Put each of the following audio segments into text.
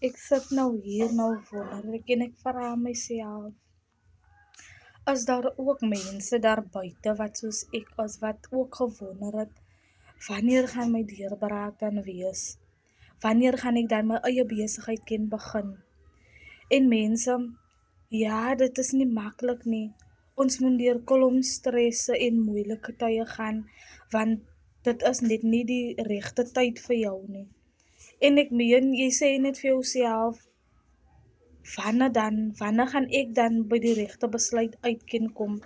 Ek sit nou hier nou wonder ek en ek vra myself, is daar ook mense daar buite wat soos ek is wat ook gewonder het, wanneer gaan my deurbraak dan wees? Wanneer gaan ek dan my eie besigheid kan begin? En mense, ja, dit is nie maklik nie. Ons moet deur kolom stresse en moeilike tye gaan, want dit is net nie die regte tyd vir jou nie. En ek meen, jy sê net vir jouself, wanneer dan? Wanneer gaan ek dan by die regte besluit uit kan kom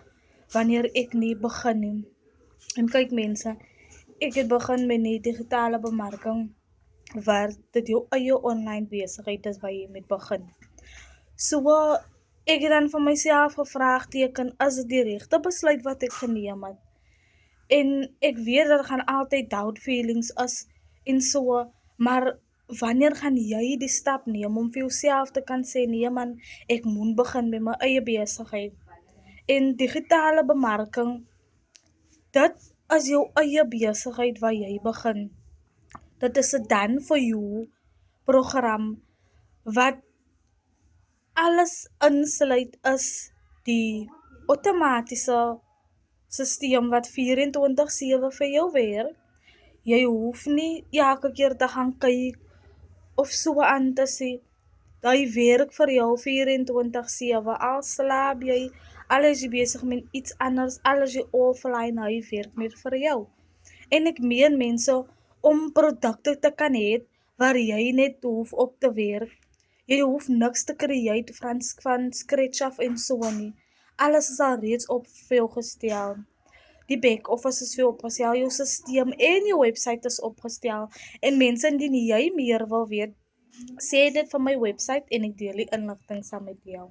wanneer ek nie begin nie? En kyk mense, ek het begin met die digitale bemarking waar dit jou eie online besigheid is waar jy moet begin. So ek het dan vir myself gevraagteken, is dit die regte besluit wat ek geneem het? En ek weet dat gaan altyd doubt feelings is en so, maar wanneer gaan jy die stap neem om vir jouself te kan sê nee man, ek moet begin met my eie besigheid. En digitale bemarking, dit is jou eie besigheid waar jy begin. Dit is 'n done for you program wat alles insluit is die outomatiese stelsel wat 24/7 vir jou werk. Jy hoef nie elke keer te gaan kyk of so aan te sê. Hy werk vir jou 24/7. Al slaap jy, al is jy besig met iets anders, al is jy offline, hy werk net vir jou. En ek meen mense, om produkte te kan hê waar jy net hoef op te werk. Jy hoef niks te create van scratch af en so nie. Alles is al reeds op vir jou gestel. Die back office is vir jou opgestel, jou systeem en jou website is opgestel. En mense, indien jy meer wil weet, sê dit van my website en ek deel die inligting saam met jou.